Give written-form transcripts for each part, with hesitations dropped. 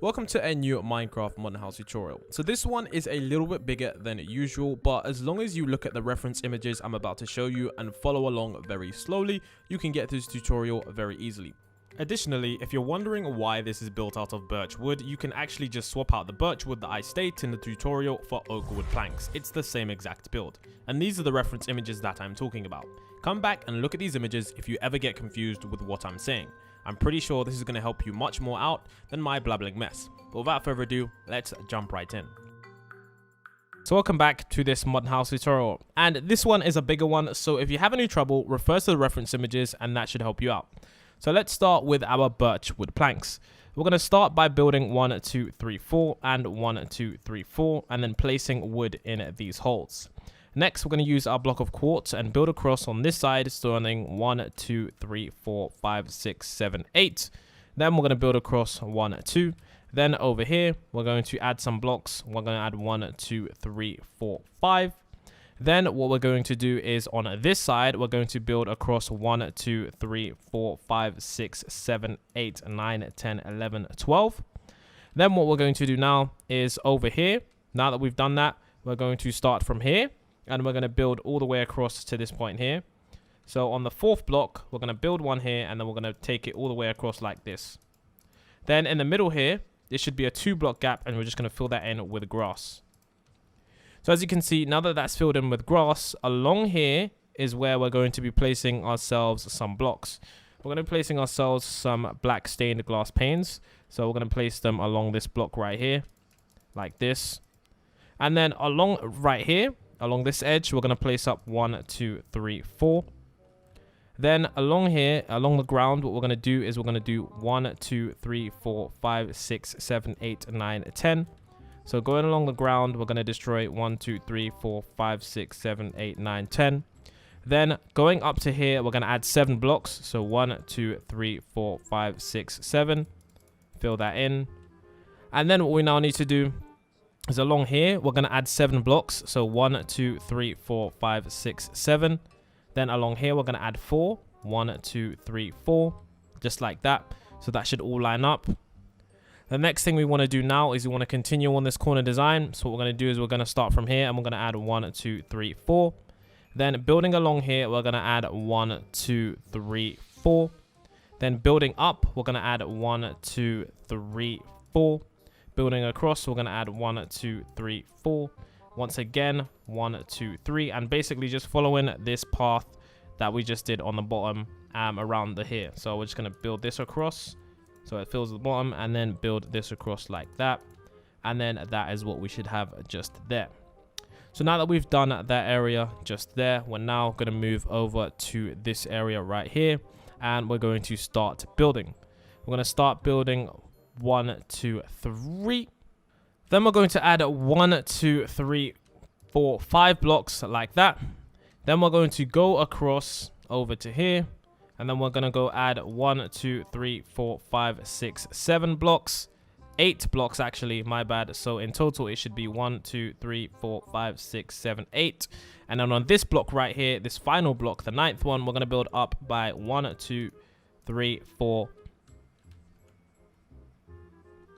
Welcome to a new Minecraft modern house tutorial. So this one is a little bit bigger than usual, but as long as you look at the reference images I'm about to show you and follow along very slowly, you can get through this tutorial very easily. Additionally, if you're wondering why this is built out of birch wood, you can actually just swap out the birch wood that I state in the tutorial for oak wood planks. It's the same exact build. And these are the reference images that I'm talking about. Come back and look at these images if you ever get confused with what I'm saying. I'm pretty sure this is going to help you much more out than my blabbling mess. But without further ado, let's jump right in. So welcome back to this modern house tutorial, and this one is a bigger one, so if you have any trouble, refer to the reference images and that should help you out. So let's start with our birch wood planks. We're going to start by building 1, 2, 3, 4 and 1, 2, 3, 4 and then placing wood in these holes. Next, we're going to use our block of quartz and build across on this side, starting 1, 2, 3, 4, 5, 6, 7, 8. Then we're going to build across 1, 2. Then over here, we're going to add some blocks. We're going to add 1, 2, 3, 4, 5. Then what we're going to do is on this side, we're going to build across 1, 2, 3, 4, 5, 6, 7, 8, 9, 10, 11, 12. Then what we're going to do now is over here. Now that we've done that, we're going to start from here. And we're going to build all the way across to this point here. So on the fourth block, we're going to build one here, and then we're going to take it all the way across like this. Then in the middle here, there should be a 2-block gap, and we're just going to fill that in with grass. So as you can see, now that that's filled in with grass, along here is where we're going to be placing ourselves some blocks. We're going to be placing ourselves some black stained glass panes. So we're going to place them along this block right here, like this. And then along right here, along this edge, we're going to place up 1, 2, 3, 4. Then along here, along the ground, what we're going to do is we're going to do 1, 2, 3, 4, 5, 6, 7, 8, 9, 10. So going along the ground, we're going to destroy 1, 2, 3, 4, 5, 6, 7, 8, 9, 10. Then going up to here, we're going to add 7 blocks. So 1, 2, 3, 4, 5, 6, 7. Fill that in. And then what we now need to do is along here, we're going to add 7 blocks. So 1, 2, 3, 4, 5, 6, 7. Then along here, we're going to add 4. 1, 2, 3, 4. Just like that. So that should all line up. The next thing we want to do now is we want to continue on this corner design. So what we're going to do is we're going to start from here and we're going to add 1, 2, 3, 4. Then building along here, we're going to add 1, 2, 3, 4. Then building up, we're going to add 1, 2, 3, 4. Building across, we're going to add 1, 2, 3, 4. Once again, 1, 2, 3. And basically just following this path that we just did on the bottom around the here. So we're just going to build this across. So it fills the bottom and then build this across like that. And then that is what we should have just there. So now that we've done that area just there, we're now going to move over to this area right here. And we're going to start building. We're going to start building 1, 2, 3. Then we're going to add 1, 2, 3, 4, 5 blocks like that. Then we're going to go across over to here. And then we're going to go add 1, 2, 3, 4, 5, 6, 7 blocks. 8 blocks actually, my bad. So in total, it should be 1, 2, 3, 4, 5, 6, 7, 8. And then on this block right here, this final block, the 9th one, we're going to build up by 1, 2, 3, 4,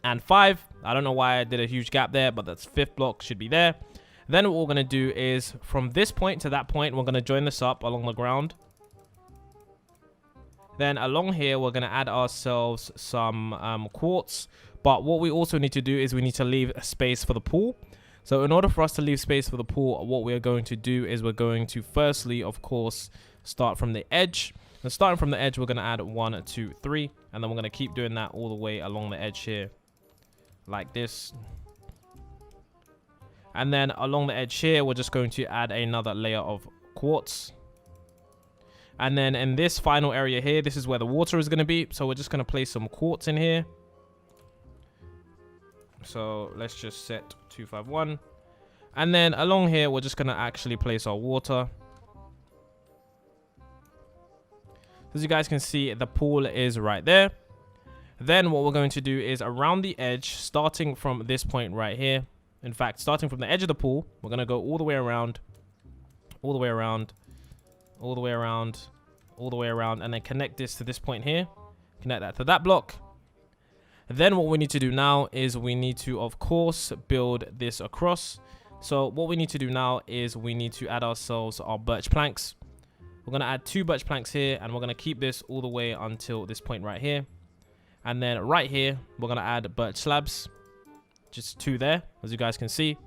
and 5. I don't know why I did a huge gap there, but that's 5th block should be there. Then what we're going to do is from this point to that point, we're going to join this up along the ground. Then along here, we're going to add ourselves some quartz. But what we also need to do is we need to leave a space for the pool. So in order for us to leave space for the pool, what we are going to do is we're going to firstly, of course, start from the edge. And starting from the edge, we're going to add 1, 2, 3. And then we're going to keep doing that all the way along the edge here. Like this. And then along the edge here, we're just going to add another layer of quartz. And then in this final area here, this is where the water is going to be. So we're just going to place some quartz in here. So let's just set 251. And then along here, we're just going to actually place our water. As you guys can see, the pool is right there. Then what we're going to do is around the edge, starting from this point right here. In fact, starting from the edge of the pool, we're going to go all the way around, all the way around, all the way around, all the way around, and then connect this to this point here. Connect that to that block. Then what we need to do now is we need to, of course, build this across. So what we need to do now is we need to add ourselves our birch planks. We're going to add 2 birch planks here, and we're going to keep this all the way until this point right here. And then right here, we're going to add birch slabs. Just 2 there, as you guys can see.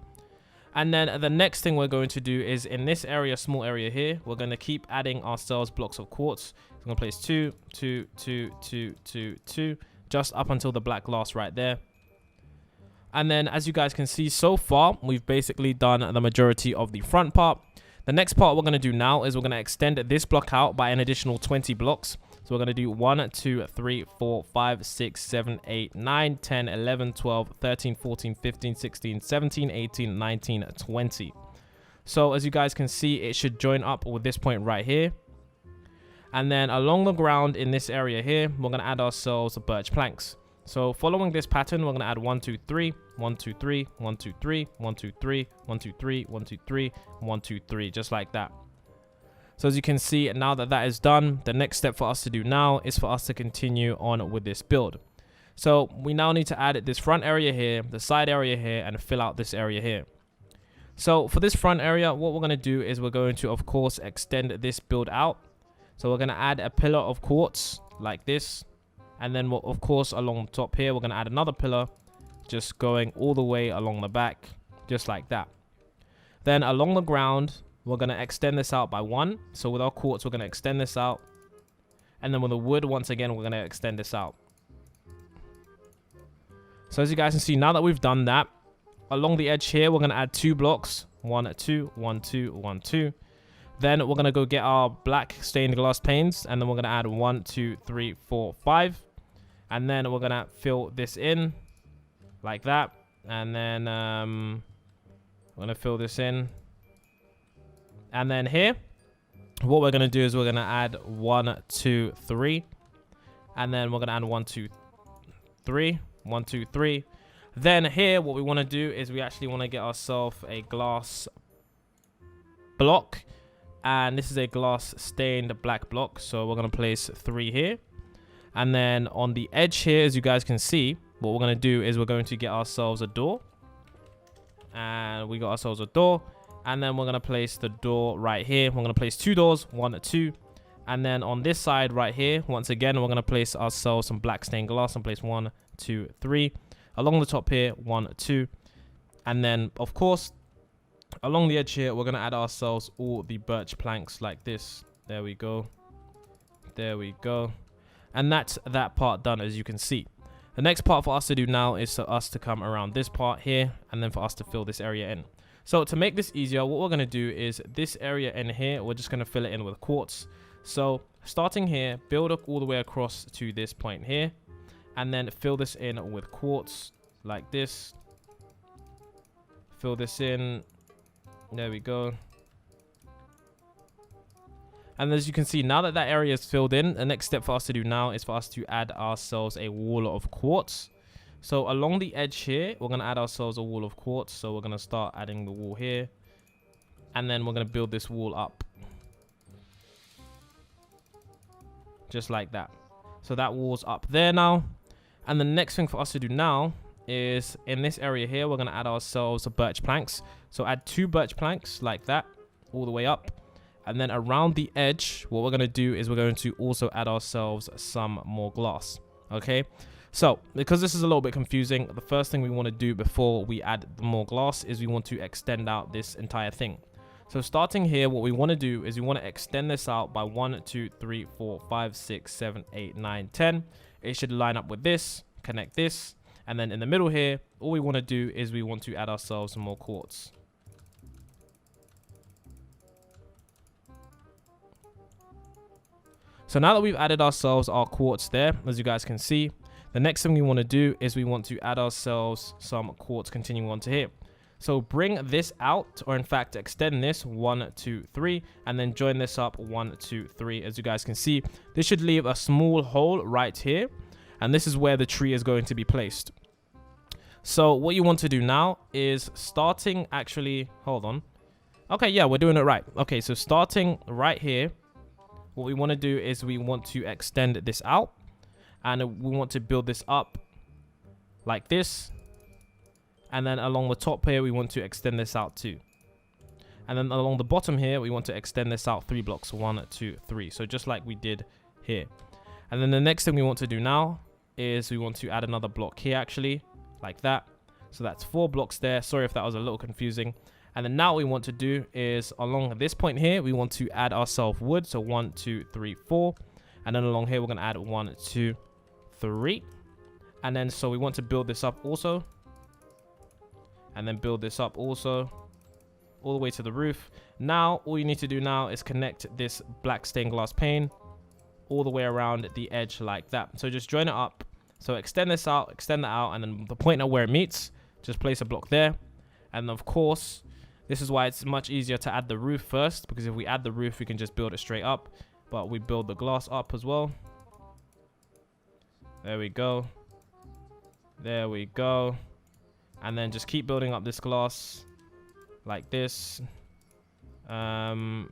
And then the next thing we're going to do is in this area, small area here, we're going to keep adding ourselves blocks of quartz. So we're going to place 2, 2, 2, 2, 2, 2, just up until the black glass right there. And then as you guys can see so far, we've basically done the majority of the front part. The next part we're going to do now is we're going to extend this block out by an additional 20 blocks. So we're going to do 1, 2, 3, 4, 5, 6, 7, 8, 9, 10, 11, 12, 13, 14, 15, 16, 17, 18, 19, 20. So as you guys can see, it should join up with this point right here. And then along the ground in this area here, we're going to add ourselves birch planks. So following this pattern, we're going to add 1, 2, 3, 1, 2, 3, 1, 2, 3, 1, 2, 3, 1, 2, 3, 1, 2, 3, 1, 2, 3, just like that. So as you can see, now that that is done, the next step for us to do now is for us to continue on with this build. So we now need to add this front area here, the side area here, and fill out this area here. So for this front area, what we're going to do is we're going to, of course, extend this build out. So we're going to add a pillar of quartz like this. And then, of course, along the top here, we're going to add another pillar, just going all the way along the back, just like that. Then along the ground, we're going to extend this out by 1. So with our quartz, we're going to extend this out. And then with the wood, once again, we're going to extend this out. So as you guys can see, now that we've done that, along the edge here, we're going to add 2 blocks. 1, 2, 1, 2, 1, 2. Then we're going to go get our black stained glass panes. And then we're going to add 1, 2, 3, 4, 5. And then we're going to fill this in like that. And then we're going to fill this in. And then here, what we're going to do is we're going to add 1, 2, 3. And then we're going to add 1, 2, 3. 1, 2, 3. Then here, what we want to do is we actually want to get ourselves a glass block. And this is a glass stained black block. So we're going to place 3 here. And then on the edge here, as you guys can see, what we're going to do is we're going to get ourselves a door. And we got ourselves a door. And then we're going to place the door right here. We're going to place 2 doors, 1, 2. And then on this side right here, once again, we're going to place ourselves some black stained glass and place 1, 2, 3. Along the top here, 1, 2. And then, of course, along the edge here, we're going to add ourselves all the birch planks like this. There we go. There we go. And that's that part done, as you can see. The next part for us to do now is for us to come around this part here and then for us to fill this area in. So to make this easier, what we're going to do is this area in here, we're just going to fill it in with quartz. So starting here, build up all the way across to this point here. And then fill this in with quartz like this. Fill this in. There we go. And as you can see, now that that area is filled in, the next step for us to do now is for us to add ourselves a wall of quartz. So along the edge here, we're going to add ourselves a wall of quartz. So we're going to start adding the wall here. And then we're going to build this wall up. Just like that. So that wall's up there now. And the next thing for us to do now is in this area here, we're going to add ourselves birch planks. So add 2 birch planks like that all the way up. And then around the edge, what we're going to do is we're going to also add ourselves some more glass. Okay. So because this is a little bit confusing, the first thing we want to do before we add the more glass is we want to extend out this entire thing. So starting here, what we want to do is we want to extend this out by 1, 2, 3, 4, 5, 6, 7, 8, 9, 10. It should line up with this, connect this. And then in the middle here, all we want to do is we want to add ourselves some more quartz. So now that we've added ourselves our quartz there, as you guys can see, the next thing we want to do is we want to add ourselves some quartz continuing on to here. So bring this out, or in fact extend this 1, 2, 3, and then join this up 1, 2, 3. As you guys can see, this should leave a small hole right here, and this is where the tree is going to be placed. So what you want to do now is starting actually, hold on. Okay, yeah, we're doing it right. Okay, so starting right here, what we want to do is we want to extend this out, and we want to build this up like this. And then along the top here, we want to extend this out too. And then along the bottom here, we want to extend this out 3 blocks. 1, 2, 3. So just like we did here. And then the next thing we want to do now is we want to add another block here actually, like that. So that's 4 blocks there. Sorry if that was a little confusing. And then now what we want to do is along this point here, we want to add ourselves wood. So 1, 2, 3, 4. And then along here, we're going to add 1, 2, 3. And then so we want to build this up also. And then build this up also. All the way to the roof. Now, all you need to do now is connect this black stained glass pane all the way around the edge like that. So just join it up. So extend this out, extend that out, and then the point at where it meets, just place a block there. And of course, this is why it's much easier to add the roof first, because if we add the roof, we can just build it straight up. But we build the glass up as well. There we go. There we go. And then just keep building up this glass like this. There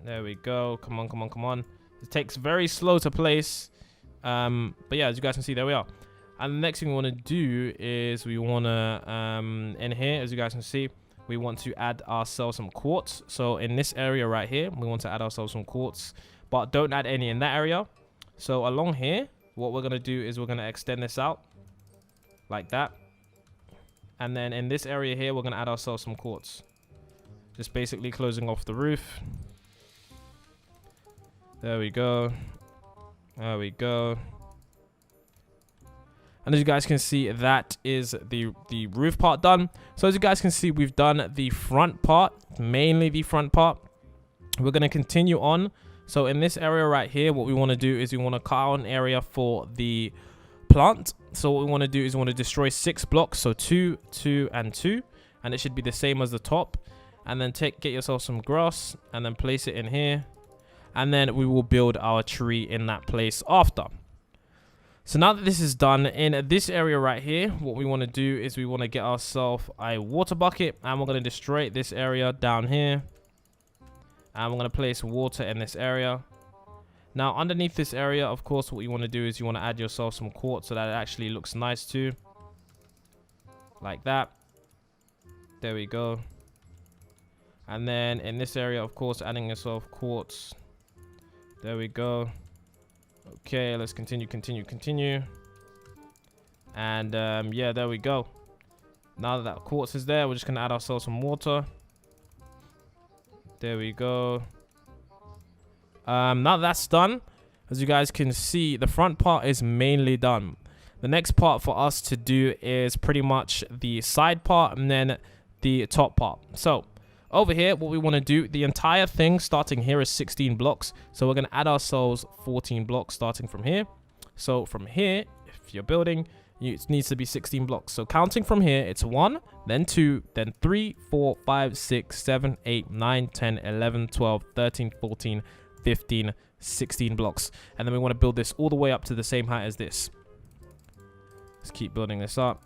we go. Come on, come on, come on. It takes very slow to place. But yeah, as you guys can see, there we are. And the next thing we want to do is we want to, in here, as you guys can see, we want to add ourselves some quartz. So in this area right here, we want to add ourselves some quartz, but don't add any in that area. So along here, what we're going to do is we're going to extend this out like that. And then in this area here, we're going to add ourselves some quartz. Just basically closing off the roof. There we go. There we go. And as you guys can see, that is the roof part done. So as you guys can see, we've done the front part, mainly the front part. We're going to continue on. So in this area right here, what we want to do is we want to cut out an area for the plant. So what we want to do is we want to destroy 6 blocks. So 2, 2, and 2. And it should be the same as the top. And then get yourself some grass and then place it in here. And then we will build our tree in that place after. So now that this is done, in this area right here, what we want to do is we want to get ourselves a water bucket. And we're going to destroy this area down here. And we're going to place water in this area. Now, underneath this area, of course, what you want to do is you want to add yourself some quartz so that it actually looks nice too. Like that. There we go. And then in this area, of course, adding yourself quartz. There we go. Okay, let's continue. And yeah, there we go. Now that quartz is there, we're just going to add ourselves some water. There we go. Now that's done, as you guys can see, the front part is mainly done. The next part for us to do is pretty much the side part and then the top part. So over here, what we want to do, the entire thing starting here is 16 blocks. So we're going to add ourselves 14 blocks starting from here. So from here, if you're building, it needs to be 16 blocks. So counting from here, it's 1, then 2, then 3, 4, 5, 6, 7, 8, 9, 10, 11, 12, 13, 14, 15, 16 blocks. And then we want to build this all the way up to the same height as this. Let's keep building this up.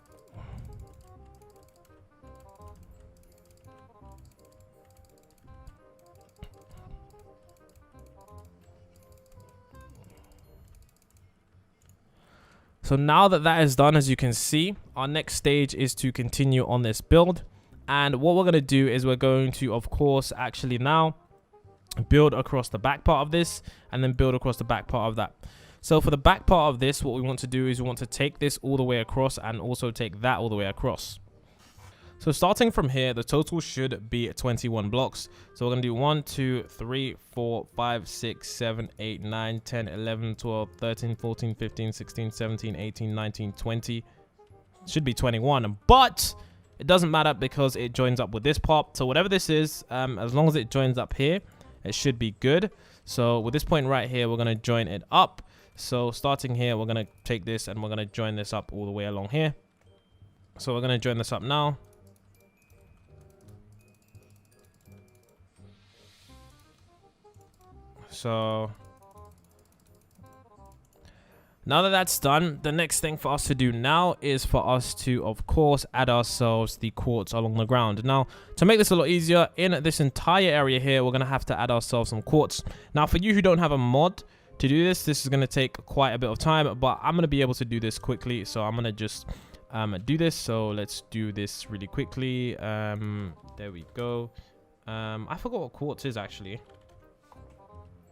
So now that that is done, as you can see, our next stage is to continue on this build. And what we're going to do is we're going to, of course, actually now build across the back part of this and then build across the back part of that. So for the back part of this, what we want to do is we want to take this all the way across and also take that all the way across. So starting from here, the total should be 21 blocks. So we're going to do 1, 2, 3, 4, 5, 6, 7, 8, 9, 10, 11, 12, 13, 14, 15, 16, 17, 18, 19, 20. Should be 21, but it doesn't matter because it joins up with this part. So whatever this is, as long as it joins up here, it should be good. So with this point right here, we're going to join it up. So starting here, we're going to take this and we're going to join this up all the way along here. So we're going to join this up now. So now that that's done, the next thing for us to do now is for us to, of course, add ourselves the quartz along the ground. Now, to make this a lot easier, in this entire area here, we're going to have to add ourselves some quartz. Now, for you who don't have a mod to do this, this is going to take quite a bit of time, but I'm going to be able to do this quickly. So I'm going to just do this. So let's do this really quickly. There we go. I forgot what quartz is actually.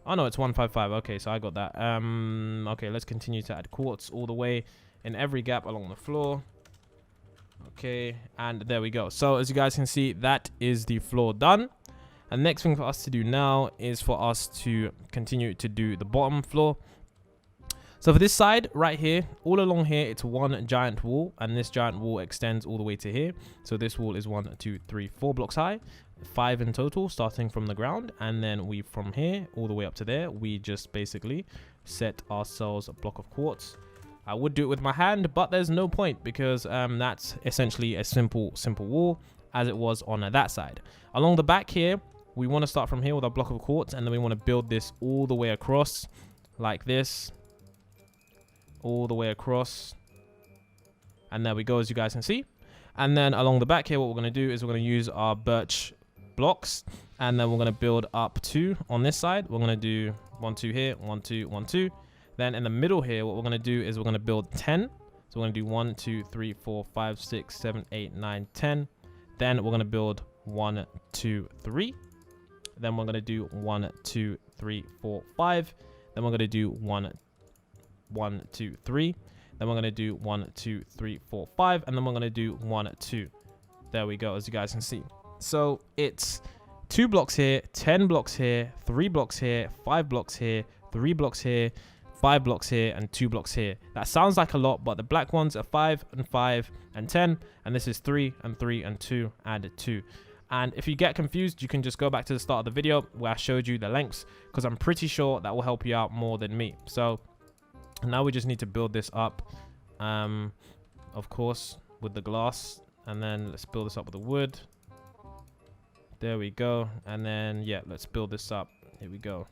Oh no, it's 155. Okay, so I got that. Okay, let's continue to add quartz all the way in every gap along the floor. Okay, and there we go. So as you guys can see, that is the floor done. And next thing for us to do now is for us to continue to do the bottom floor. So for this side right here, all along here, it's one giant wall, and this giant wall extends all the way to here. So this wall is 1, 2, 3, 4 blocks high, 5 in total, starting from the ground. And then we, from here all the way up to there, we just basically set ourselves a block of quartz. I would do it with my hand, but there's no point because that's essentially a simple wall as it was on that side. Along the back here, we want to start from here with a block of quartz, and then we want to build this all the way across like this. All the way across, and there we go, as you guys can see. And then along the back here, what we're going to do is we're going to use our birch blocks, and then we're going to build up 2 on this side. We're going to do 1, 2 here, 1, 2, 1, 2. Then in the middle here, what we're going to do is we're going to build 10. So we're going to do 1, 2, 3, 4, 5, 6, 7, 8, 9, 10. Then we're going to build 1, 2, 3. Then we're going to do 1, 2, 3, 4, 5. Then we're going to do 1, 2, 3. Then we're going to do 1, 2, 3, 4, 5. And then we're going to do 1, 2. There we go, as you guys can see. So it's 2 blocks here, 10 blocks here, 3 blocks here, 5 blocks here, 3 blocks here, 5 blocks here, and 2 blocks here. That sounds like a lot, but the black ones are 5 and 5 and 10. And this is 3 and 3 and 2 and 2. And if you get confused, you can just go back to the start of the video where I showed you the lengths, because I'm pretty sure that will help you out more than me. So now we just need to build this up, of course, with the glass. And then let's build this up with the wood. There we go. And then, yeah, let's build this up. Here we go.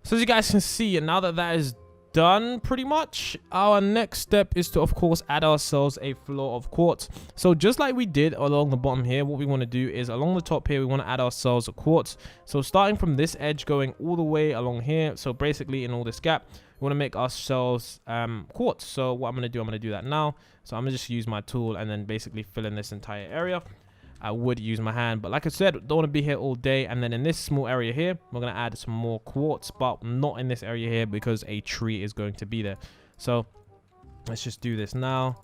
So as you guys can see, now that that is done pretty much, our next step is to, of course, add ourselves a floor of quartz. So just like we did along the bottom here, what we want to do is along the top here, we want to add ourselves a quartz. So starting from this edge going all the way along here, so basically in all this gap, we want to make ourselves quartz. So what I'm going to do that now. So I'm going to just use my tool and then basically fill in this entire area. I would use my hand, but like I said, don't want to be here all day. And then in this small area here, we're going to add some more quartz, but not in this area here because a tree is going to be there. So let's just do this now.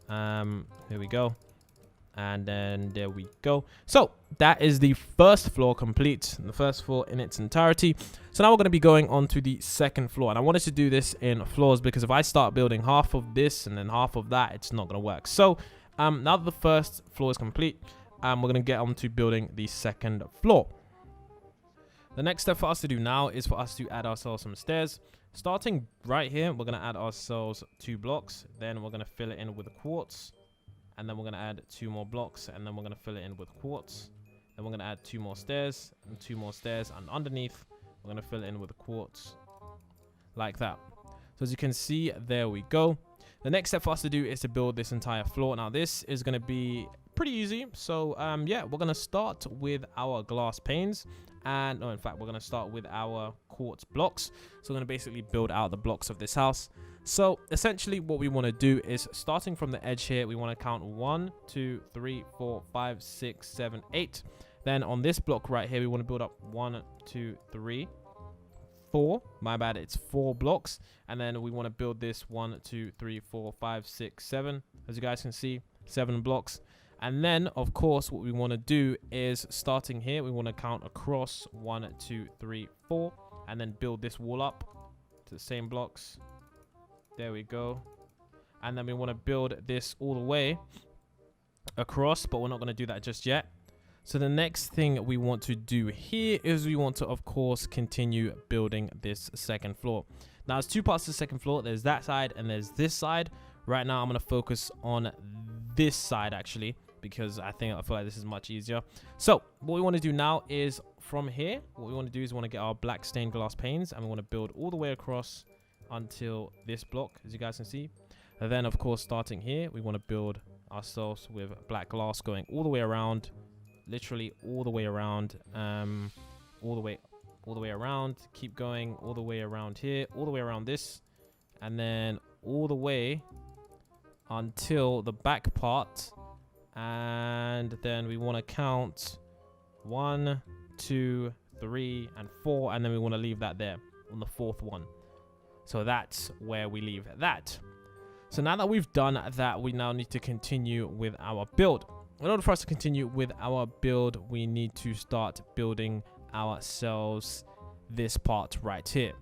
Here we go. And then there we go. So that is the first floor complete, the first floor in its entirety. So now we're going to be going on to the second floor, and I wanted to do this in floors because if I start building half of this and then half of that, it's not going to work. So now that the first floor is complete, we're going to get on to building the second floor. The next step for us to do now is for us to add ourselves some stairs. Starting right here, we're going to add ourselves 2 blocks. Then we're going to fill it in with quartz. And then we're going to add 2 more blocks. And then we're going to fill it in with quartz. Then we're going to add 2 more stairs and 2 more stairs. And underneath, we're going to fill it in with quartz. Like that. So as you can see, there we go. The next step for us to do is to build this entire floor. Now this is going to be pretty easy. So yeah, we're going to start with our glass panes. And no, in fact, we're going to start with our quartz blocks. So we're going to basically build out the blocks of this house. So essentially what we want to do is starting from the edge here, we want to count 1, 2, 3, 4, 5, 6, 7, 8. Then on this block right here, we want to build up 1, 2, 3, 4. My bad, it's 4 blocks. And then we want to build this 1, 2, 3, 4, 5, 6, 7. As you guys can see, 7 blocks. And then, of course, what we want to do is starting here, we want to count across 1, 2, 3, 4, and then build this wall up to the same blocks. There we go. And then we want to build this all the way across, but we're not going to do that just yet. So the next thing we want to do here is we want to, of course, continue building this second floor. Now, there's 2 parts to the second floor. There's that side and there's this side. Right now, I'm going to focus on this side, actually, because I feel like this is much easier. So what we want to do now is from here, what we want to do is we want to get our black stained glass panes, and we want to build all the way across until this block, as you guys can see. And then of course, starting here, we want to build ourselves with black glass going all the way around, literally all the way around, all the way around, keep going all the way around here, all the way around this, and then all the way until the back part. And then we want to count 1, 2, 3, and 4, and then we want to leave that there on the 4th one. So that's where we leave that. So now that we've done that, we now need to continue with our build. In order for us to continue with our build, we need to start building ourselves this part right here.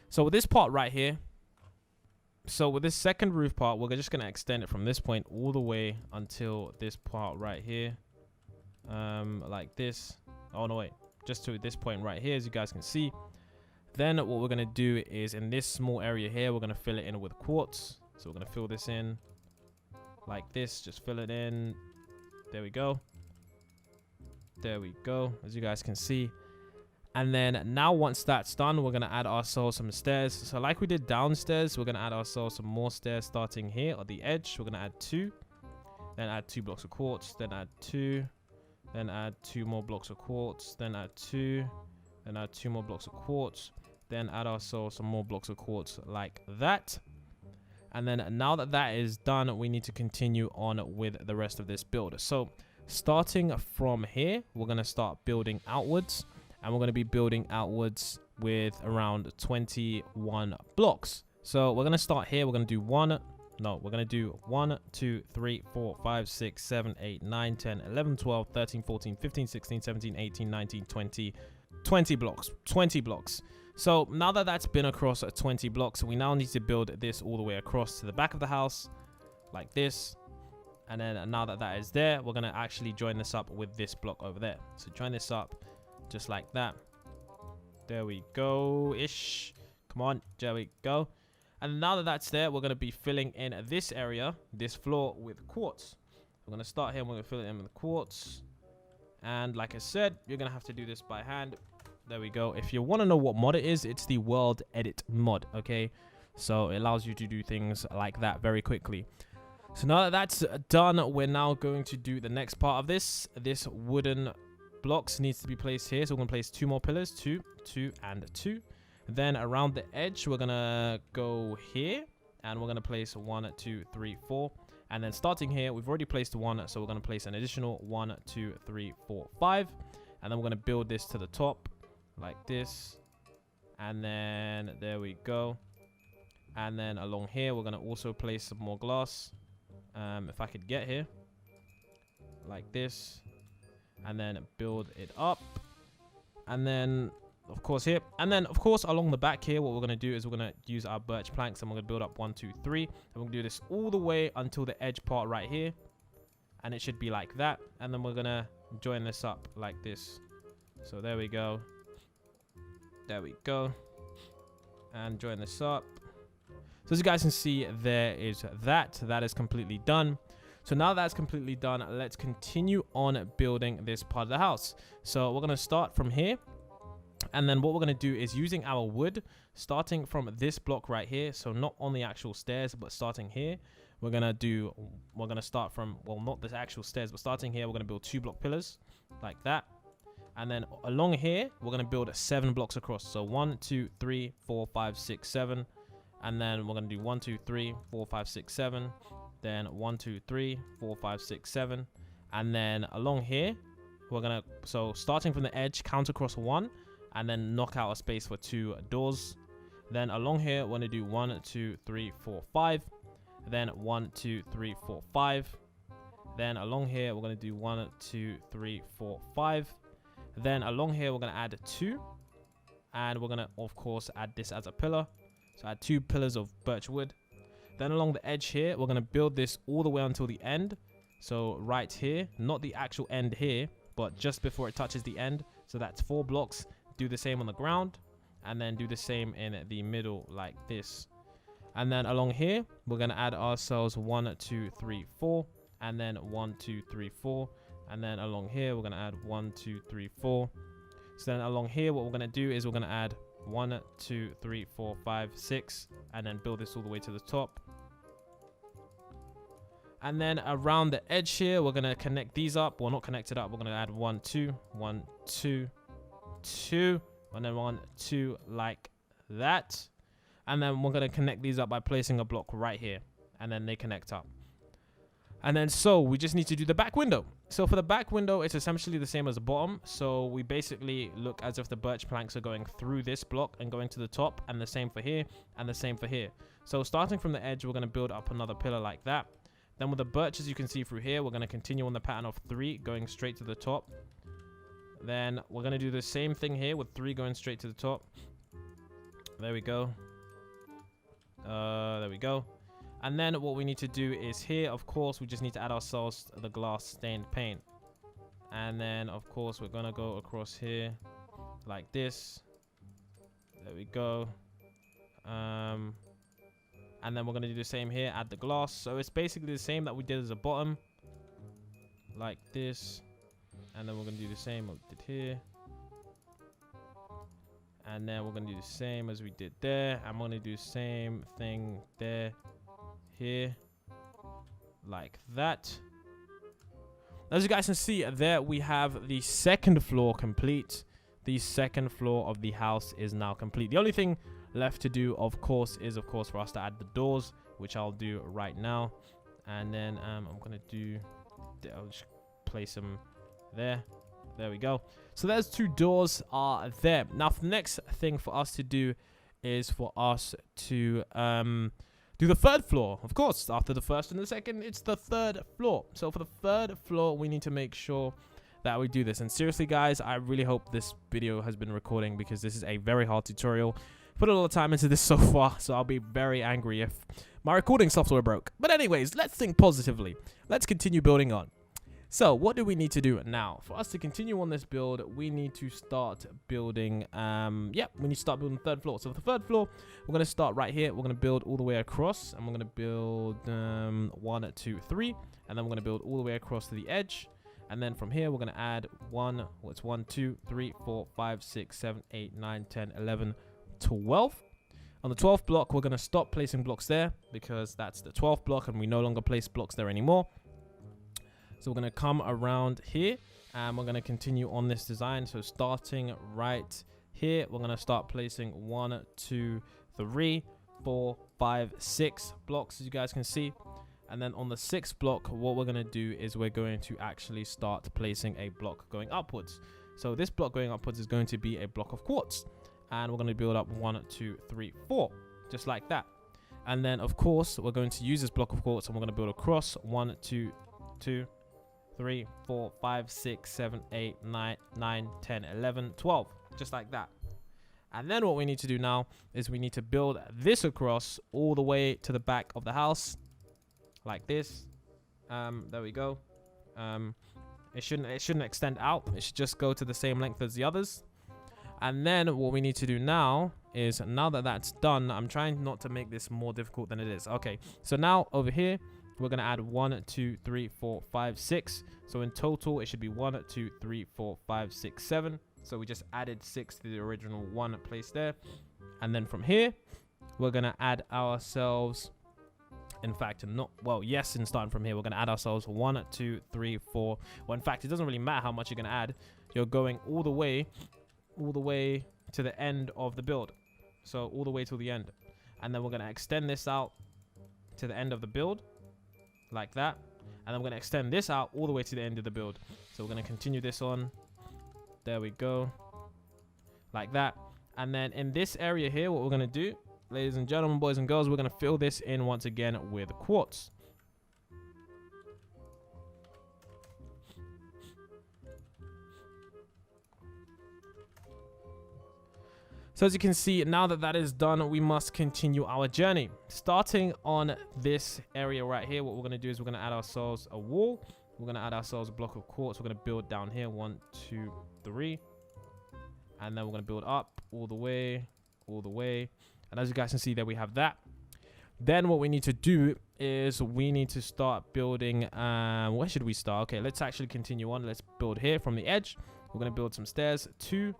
So with this part right here, so with this second roof part, we're just going to extend it from this point all the way until this part right here, like this. Oh no, wait, just to this point right here, as you guys can see. Then what we're going to do is in this small area here, we're going to fill it in with quartz. So we're going to fill this in like this, just fill it in. There we go. There we go, as you guys can see. And then now once that's done, we're going to add ourselves some stairs. So like we did downstairs, we're going to add ourselves some more stairs starting here at the edge. We're going to add 2, then add 2 blocks of quartz, then add 2, then add 2 more blocks of quartz, then add 2, then add 2 more blocks of quartz, then add ourselves some more blocks of quartz like that. And then now that that is done, we need to continue on with the rest of this build. So starting from here, we're going to start building outwards. And we're going to be building outwards with around 21 blocks. So we're going to start here. We're going to do 1, 2, 3, 4, 5, 6, 7, 8, 9, 10, 11, 12, 13, 14, 15, 16, 17, 18, 19, 20, 20 blocks, 20 blocks. So now that that's been across 20 blocks, we now need to build this all the way across to the back of the house like this. And then now that that is there, we're going to actually join this up with this block over there. So join this up just like that. There we go ish. Come on, there we go. And now that that's there, we're going to be filling in this area, this floor, with quartz. We're going to start here. We're going to fill it in with quartz. And like I said, you're going to have to do this by hand. There we go. If you want to know what mod it is, it's the world edit mod. Okay, so it allows you to do things like that very quickly. So now that that's done, we're now going to do the next part of this. This wooden blocks needs to be placed here. So we're going to place 2 more pillars, 2, 2, and 2. Then around the edge, we're going to go here. And we're going to place 1, 2, 3, 4. And then starting here, we've already placed 1. So we're going to place an additional 1, 2, 3, 4, 5. And then we're going to build this to the top like this. And then there we go. And then along here, we're going to also place some more glass. If I could get here. Like this. And then build it up. And then, of course, here. And then, of course, along the back here, what we're going to do is we're going to use our birch planks. And we're going to build up 1, 2, 3. And we're going to do this all the way until the edge part right here. And it should be like that. And then we're going to join this up like this. So there we go. There we go. And join this up. So as you guys can see, there is that. That is completely done. So now that's completely done, let's continue on building this part of the house. So we're going to start from here. And then what we're going to do is using our wood, starting from this block right here. So not on the actual stairs, but starting here. We're going to start from, well, not the actual stairs, but starting here, we're going to build 2 block pillars like that. And then along here, we're going to build 7 blocks across. So 1, 2, 3, 4, 5, 6, 7. And then we're going to do 1, 2, 3, 4, 5, 6, 7. Then 1, 2, 3, 4, 5, 6, 7. And then along here, we're going to, so starting from the edge, count across 1. And then knock out a space for 2 doors. Then along here, we're going to do 1, 2, 3, 4, 5. Then 1, 2, 3, 4, 5. Then along here, we're going to do 1, 2, 3, 4, 5. Then along here, we're going to add 2. And we're going to, of course, add this as a pillar. So add 2 pillars of birch wood. Then along the edge here, we're going to build this all the way until the end. So right here, not the actual end here, but just before it touches the end. So that's 4 blocks. Do the same on the ground. And then do the same in the middle like this. And then along here, we're going to add ourselves 1, 2, 3, 4. and then 1, 2, 3, 4. And then along here, we're going to add 1, 2, 3, 4. So then along here, what we're going to do is we're going to add 1, 2, 3, 4, 5, 6, and then build this all the way to the top. And then around the edge here, we're going to connect these up. Well, not connect it up. We're going to add 1, 2, 1, 2, 2, and then 1, 2, like that. And then we're going to connect these up by placing a block right here, and then they connect up. And then so we just need to do the back window. So for the back window, it's essentially the same as the bottom. So we basically look as if the birch planks are going through this block and going to the top, and the same for here and the same for here. So starting from the edge, we're going to build up another pillar like that. Then with the birches you can see through here, we're going to continue on the pattern of 3 going straight to the top. Then we're going to do the same thing here with 3 going straight to the top. There we go. There we go. And then what we need to do is here, of course, we just need to add ourselves the glass stained paint. And then, of course, we're going to go across here like this. There we go. And then we're going to do the same here, add the glass. So it's basically the same that we did as a bottom. Like this. And then we're going to do the same what we did here. And then we're going to do the same as we did there. I'm going to do the same thing there. Here. Like that. As you guys can see, there we have the second floor complete. The second floor of the house is now complete. The only thing left to do, of course, is for us to add the doors, which I'll do right now. And then I'm gonna do, I'll just place them there. There we go. So there's 2 doors are there. Now the next thing for us to do is for us to do the 3rd floor. Of course, after the 1st and the 2nd, it's the 3rd floor. So for the 3rd floor, we need to make sure that we do this. And seriously, guys, I really hope this video has been recording, because this is a very hard tutorial. Put a lot of time into this so far, so I'll be very angry if my recording software broke. But anyways, let's think positively. Let's continue building on. So what do we need to do now? For us to continue on this build, we need to start building, we need to start building the 3rd floor. So for the 3rd floor, we're going to start right here. We're going to build all the way across, and we're going to build 1, 2, 3, and then we're going to build all the way across to the edge. And then from here, we're going to add 1, 2, 3, 4, 5, 6, 7, 8, 9, 10, 11, 12. On the 12th block, we're going to stop placing blocks there, because that's the 12th block and we no longer place blocks there anymore. So we're going to come around here and we're going to continue on this design. So starting right here, we're going to start placing 1, 2, 3, 4, 5, 6 blocks, as you guys can see. And then on the 6th block, what we're going to do is we're going to actually start placing a block going upwards. So this block going upwards is going to be a block of quartz. And we're going to build up 1, 2, 3, 4, just like that. And then, of course, we're going to use this block of quartz and we're going to build across 1, 2, 3, 4, 5, 6, 7, 8, 9, 10, 11, 12, just like that. And then what we need to do now is we need to build this across all the way to the back of the house, like this. There we go. It shouldn't extend out. It should just go to the same length as the others. And then what we need to do now is, now that that's done, I'm trying not to make this more difficult than it is. Okay, so now over here, we're going to add 1, 2, 3, 4, 5, 6. So in total, it should be 1, 2, 3, 4, 5, 6, 7. So we just added 6 to the original 1 placed there. And then from here, we're going to add ourselves, in fact, and starting from here, we're going to add ourselves 1, 2, 3, 4. Well, in fact, it doesn't really matter how much you're going to add. You're going all the way to the end of the build. So all the way till the end. And then we're going to extend this out to the end of the build, like that. And then we're going to extend this out all the way to the end of the build. So we're going to continue this on. There we go. Like that. And then in this area here, what we're going to do, ladies and gentlemen, boys and girls, we're going to fill this in once again with quartz. So as you can see, now that that is done, we must continue our journey. Starting on this area right here, what we're going to do is we're going to add ourselves a wall. We're going to add ourselves a block of quartz. We're going to build down here, 1, 2, 3. And then we're going to build up all the way. And as you guys can see there, we have that. Then what we need to do is we need to start building. Where should we start? Okay, let's actually continue on. Let's build here from the edge. We're going to build some stairs. 2,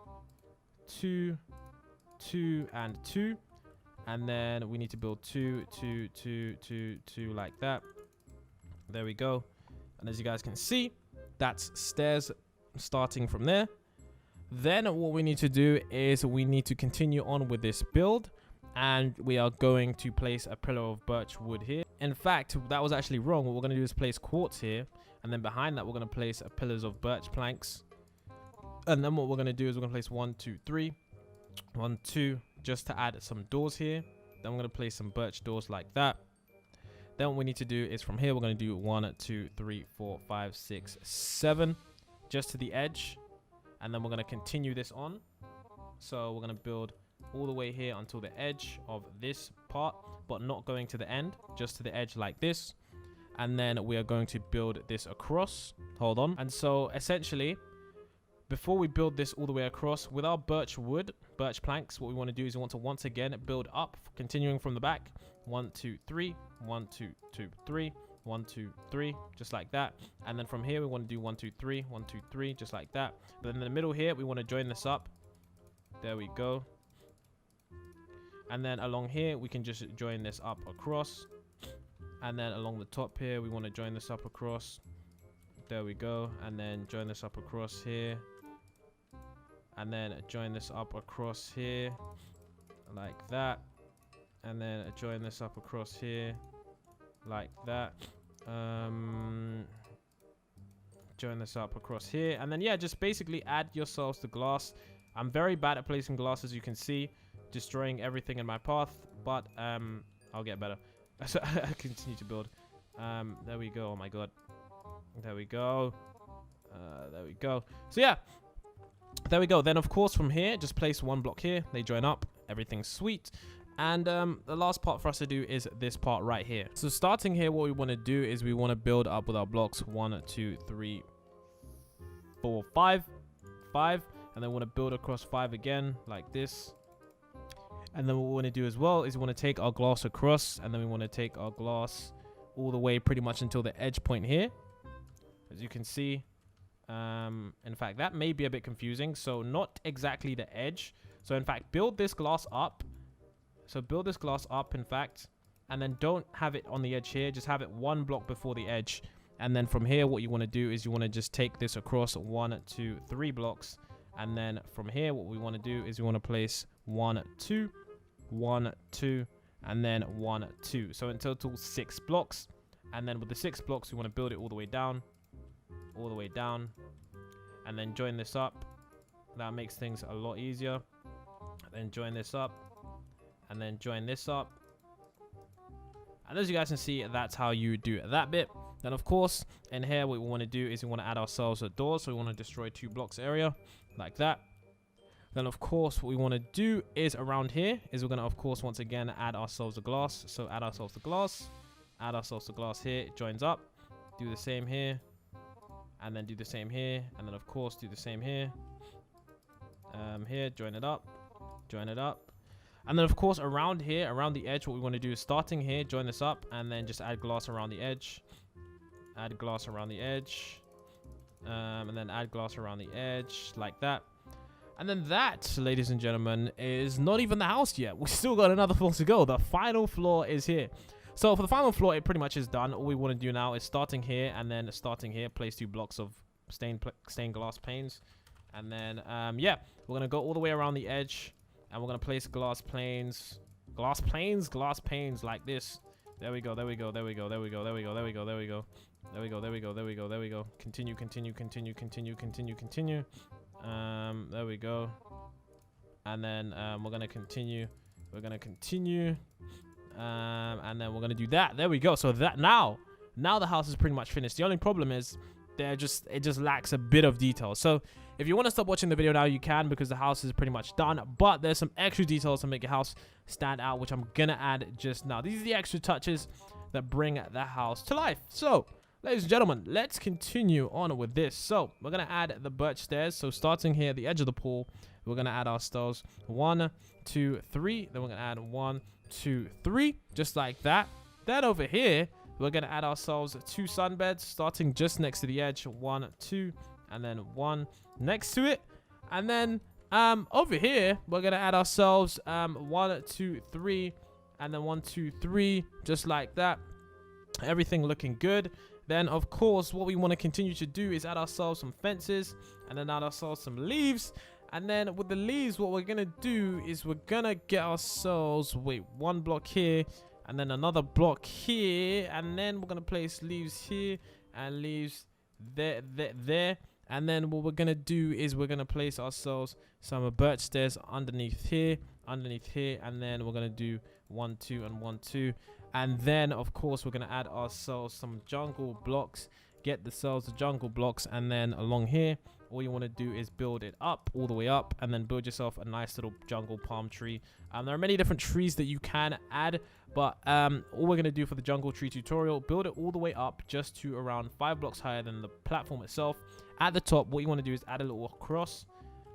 2, 2, and 2. And then we need to build 2, 2, 2, 2, 2 like that. There we go. And as you guys can see, that's stairs starting from there. Then what we need to do is we need to continue on with this build. And we are going to place a pillar of birch wood here. In fact, that was actually wrong. What we're going to do is place quartz here. And then behind that, we're going to place pillars of birch planks. And then what we're going to do is we're going to place 1, 2, 3. 1, 2, just to add some doors here. Then we're going to place some birch doors like that. Then what we need to do is from here, we're going to do 1, 2, 3, 4, 5, 6, 7. Just to the edge. And then we're going to continue this on. So we're going to build all the way here until the edge of this part, but not going to the end, just to the edge like this. And then we are going to build this across. Hold on. And so essentially, before we build this all the way across with our birch wood, birch planks, what we want to do is we want to once again build up, continuing from the back. 1, 2, 3, 1, 2, 2, 3, 1, 2, 3, just like that. And then from here we want to do 1, 2, 3, 1, 2, 3, just like that. But then in the middle here we want to join this up. There we go. And then along here, we can just join this up across. And then along the top here, we want to join this up across. There we go. And then join this up across here. And then join this up across here. Like that. And then join this up across here. Like that. Join this up across here. And then, yeah, just basically add yourselves the glass. I'm very bad at placing glass, as you can see. Destroying everything in my path, but I'll get better. So I continue to build. There we go. Oh my god. There we go. There we go. So yeah, there we go. Then of course from here, just place 1 block here. They join up. Everything's sweet. And the last part for us to do is this part right here. So starting here, what we want to do is we want to build up with our blocks 1, 2, 3, 4, 5, 5, and then we want to build across 5 again like this. And then what we want to do as well is we want to take our glass across, and then we want to take our glass all the way pretty much until the edge point here. As you can see, in fact, that may be a bit confusing. So not exactly the edge. So in fact, build this glass up. So build this glass up, in fact, and then don't have it on the edge here. Just have it 1 block before the edge. And then from here, what you want to do is you want to just take this across 1, 2, 3 blocks. And then from here, what we want to do is we want to place 1, 2, 1, 2, and then 1, 2. So in total 6 blocks. And then with the 6 blocks, we want to build it all the way down, and then join this up. That makes things a lot easier. Then join this up, and then join this up. And as you guys can see, that's how you do that bit. Then of course, in here, what we want to do is we want to add ourselves a door. So we want to destroy 2 blocks area like that. Then of course, what we want to do is around here is we're going to, of course, once again, add ourselves a glass. So add ourselves the glass, add ourselves the glass here. It joins up. Do the same here, and then do the same here, and then of course do the same here. Here, join it up, and then of course around here, around the edge, what we want to do is starting here, join this up, and then just add glass around the edge. Add glass around the edge, and then add glass around the edge like that. And then that, ladies and gentlemen, is not even the house yet. We still got another floor to go. The final floor is here. So for the final floor, it pretty much is done. All we want to do now is starting here, and then starting here, place 2 blocks of stained glass panes. And then, yeah, we're going to go all the way around the edge, and we're going to place glass panes like this. There we go. Continue. There we go. And then we're going to continue. And then we're going to do that. There we go. So that now the house is pretty much finished. The only problem is it just lacks a bit of detail. So if you want to stop watching the video now, you can, because the house is pretty much done. But there's some extra details to make your house stand out, which I'm going to add just now. These are the extra touches that bring the house to life. So ladies and gentlemen, let's continue on with this. So we're going to add the birch stairs. So starting here at the edge of the pool, we're going to add our stairs 1, 2, 3. Then we're going to add 1, 2, 3, just like that. Then over here, we're going to add ourselves 2 sunbeds starting just next to the edge. 1, 2, and then 1 next to it. And then over here, we're going to add ourselves 1, 2, 3, and then 1, 2, 3, just like that. Everything looking good. Then, of course, what we want to continue to do is add ourselves some fences and then add ourselves some leaves. And then with the leaves, what we're going to do is we're going to get ourselves, 1 block here and then another block here. And then we're going to place leaves here and leaves there. And then what we're going to do is we're going to place ourselves some birch stairs underneath here. And then we're going to do 1, 2, and 1, 2. And then, of course, we're going to add ourselves some jungle blocks. Get the jungle blocks. And then along here, all you want to do is build it up, all the way up. And then build yourself a nice little jungle palm tree. There are many different trees that you can add. But all we're going to do for the jungle tree tutorial, build it all the way up just to around 5 blocks higher than the platform itself. At the top, what you want to do is add a little cross.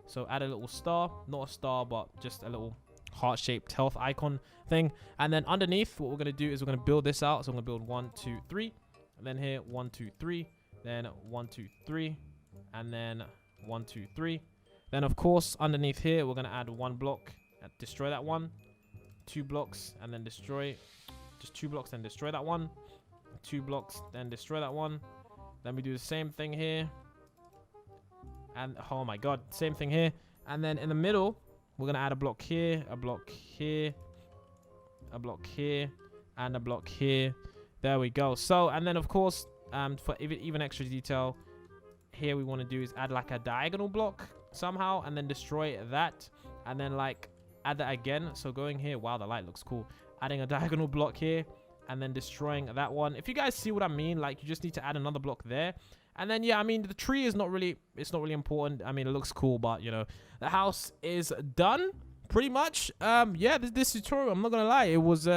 So add a little star. Not a star, but just a little heart-shaped health icon thing. And then underneath, what we're going to do is we're going to build this out. So I'm going to build 1, 2, 3, and then here 1, 2, 3, then 1, 2, 3, and then 1, 2, 3. Then of course underneath here we're going to add 1 block, destroy that one, 2 blocks, and then destroy, just 2 blocks, then destroy that one, 2 blocks, then destroy that one. Then we do the same thing here, and oh my god, same thing here. And then in the middle, we're going to add a block here, a block here, a block here, and a block here. There we go. So, and then of course, for even extra detail, here we want to do is add like a diagonal block somehow, and then destroy that, and then like add that again. So going here, wow, the light looks cool. Adding a diagonal block here, and then destroying that one. If you guys see what I mean, like you just need to add another block there. And then, yeah, I mean, the tree is not really, it's not really important. I mean, it looks cool, but, you know, the house is done pretty much. Yeah, this tutorial, I'm not going to lie, it was